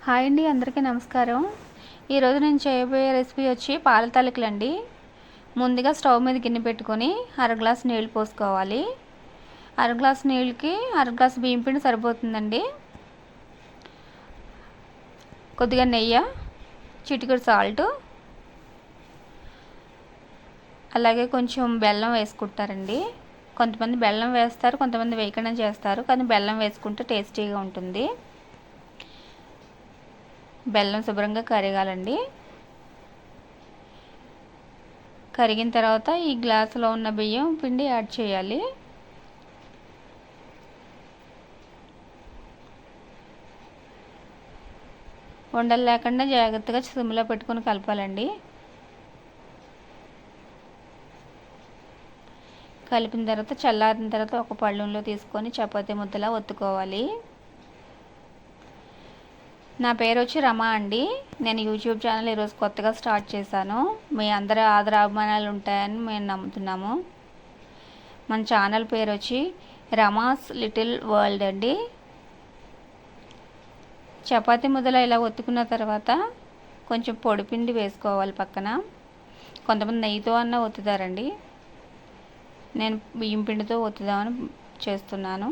Hi అండి, అందరికీ నమస్కారం. ఈరోజు నేను చేయబోయే రెసిపీ వచ్చి పాల తాలికలండి. ముందుగా స్టవ్ మీద గిన్నె పెట్టుకొని అర గ్లాస్ నీళ్ళు పోసుకోవాలి. అర గ్లాస్ నీళ్ళకి అర గ్లాస్ బియ్యం పిండి సరిపోతుందండి. కొద్దిగా నెయ్యి, చిటికెడు సాల్ట్, అలాగే కొంచెం బెల్లం వేసుకుంటారండి. కొంతమంది బెల్లం వేస్తారు, కొంతమంది వేయకుండా చేస్తారు, కానీ బెల్లం వేసుకుంటే టేస్టీగా ఉంటుంది. బెల్లం శుభ్రంగా కరగాలండి. కరిగిన తర్వాత ఈ గ్లాసులో ఉన్న బియ్యం పిండి యాడ్ చేయాలి. ఉండలు లేకుండా జాగ్రత్తగా సిమ్లో పెట్టుకొని కలపాలండి. కలిపిన తర్వాత చల్లారిన తర్వాత ఒక పళ్ళెంలో తీసుకొని చపాతీ ముద్దలా ఒత్తుకోవాలి. నా పేరు వచ్చి రమా అండి. నేను యూట్యూబ్ ఛానల్ ఈరోజు కొత్తగా స్టార్ట్ చేశాను. మీ అందరి ఆదరాభిమానాలు ఉంటాయని మేము నమ్ముతున్నాము. మన ఛానల్ పేరు వచ్చి రమాస్ లిటిల్ వరల్డ్ అండి. చపాతీ ముద్దలా ఇలా ఒత్తుకున్న తర్వాత కొంచెం పొడిపిండి వేసుకోవాలి పక్కన. కొంతమంది నెయ్యితో అన్న ఒత్తుతారండి. నేను బియ్యం పిండితో ఒత్తుదామని చేస్తున్నాను.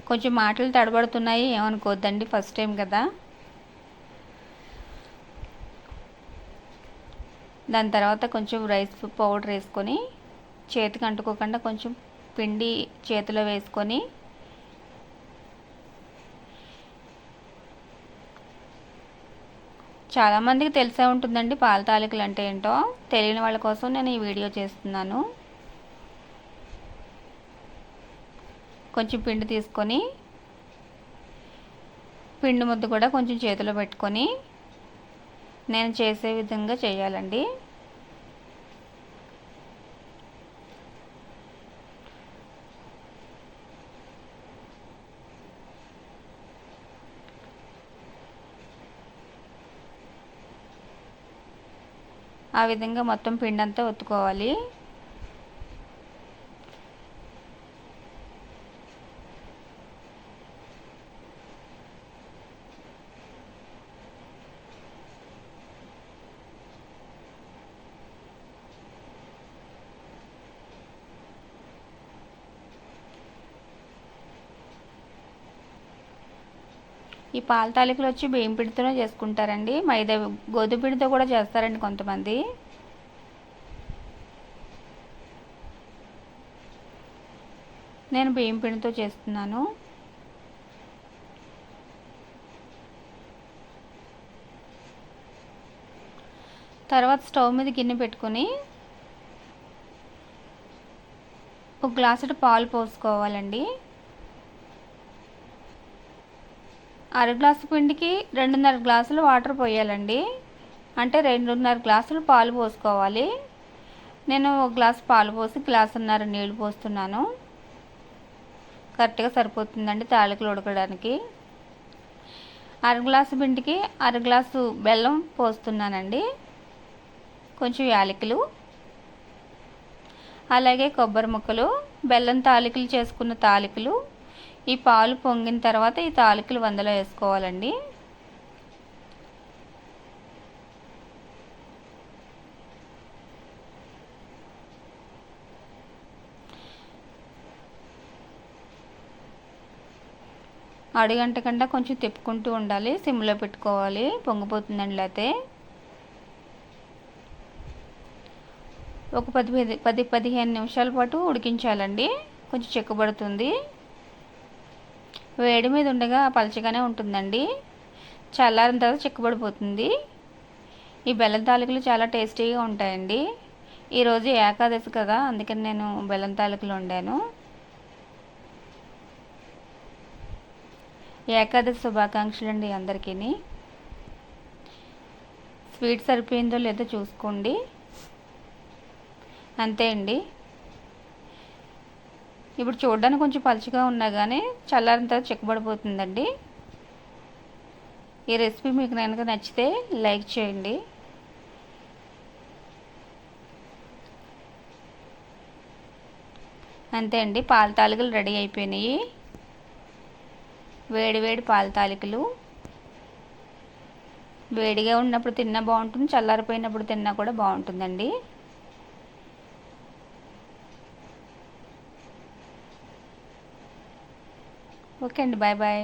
కొంచెం మాటలు తడబడుతున్నాయి, ఏమనుకోవద్దండి, ఫస్ట్ టైం కదా. దాని తర్వాత కొంచెం రైస్ పౌడర్ వేసుకొని చేతికి అంటుకోకుండా కొంచెం పిండి చేతిలో వేసుకొని చాలామందికి తెలిసే ఉంటుందండి పాల తాలికలు అంటే ఏంటో. తెలియని వాళ్ళ కోసం నేను ఈ వీడియో చేస్తున్నాను. కొంచెం పిండి తీసుకొని పిండి ముద్ద కూడా కొంచెం చేతిలో పెట్టుకొని నేను చేసే విధంగా చేయాలండి. ఆ విధంగా మొత్తం పిండి అంతా ఒత్తుకోవాలి. ఈ పాల తాలికలు వచ్చి బియ్యం పిండితోనే చేసుకుంటారండి. మైదా గోధుమ పిండితో కూడా చేస్తారండి కొంతమంది. నేను బియ్యం పిండితో చేస్తున్నాను. తర్వాత స్టవ్ మీద గిన్నె పెట్టుకొని ఒక గ్లాసుడు పాలు పోసుకోవాలండి. అర గ్లాసు పిండికి 2.5 గ్లాసులు వాటర్ పోయాలండి. అంటే 2.5 గ్లాసులు పాలు పోసుకోవాలి. నేను ఒక గ్లాసు పాలు పోసి గ్లాసున్నర నీళ్ళు పోస్తున్నాను. కరెక్ట్గా సరిపోతుందండి తాలికలు ఉడకడానికి. అర గ్లాసు పిండికి అర గ్లాసు బెల్లం పోస్తున్నానండి. కొంచెం యాలకులు, అలాగే కొబ్బరి ముక్కలు, బెల్లం తాలికలు చేసుకున్న తాలికలు. ఈ పాలు పొంగిన తర్వాత ఈ తాలికలు వందలో వేసుకోవాలండి. అడుగంటకుండా కొంచెం తిప్పుకుంటూ ఉండాలి, సిమ్లో పెట్టుకోవాలి, పొంగిపోతుందండి. లేతే ఒక 10-15 నిమిషాల పాటు ఉడికించాలండి. కొంచెం చిక్కబడుతుంది. వేడి మీద ఉండగా పలచగానే ఉంటుందండి. చల్లారిన తర్వాత చిక్కబడిపోతుంది. ఈ బెల్లం తాలికలు చాలా టేస్టీగా ఉంటాయండి. ఈరోజు ఏకాదశి కదా, అందుకని నేను బెల్లం తాలికలు వండాను. ఏకాదశి శుభాకాంక్షలు అండి అందరికీ. స్వీట్ సరిపోయిందో లేదో చూసుకోండి. అంతే అండి. ఇప్పుడు చూడడానికి కొంచెం పలుచగా ఉన్నా కానీ చల్లారిన తర్వాత చిక్కబడిపోతుందండి. ఈ రెసిపీ మీకు కనుక నచ్చితే లైక్ చేయండి. అంతే అండి, పాల తాలికలు రెడీ అయిపోయినాయి. వేడి వేడి పాల తాలికలు వేడిగా ఉన్నప్పుడు తిన్నా బాగుంటుంది, చల్లారిపోయినప్పుడు తిన్నా కూడా బాగుంటుందండి. ఓకే అండి, బాయ్ బాయ్.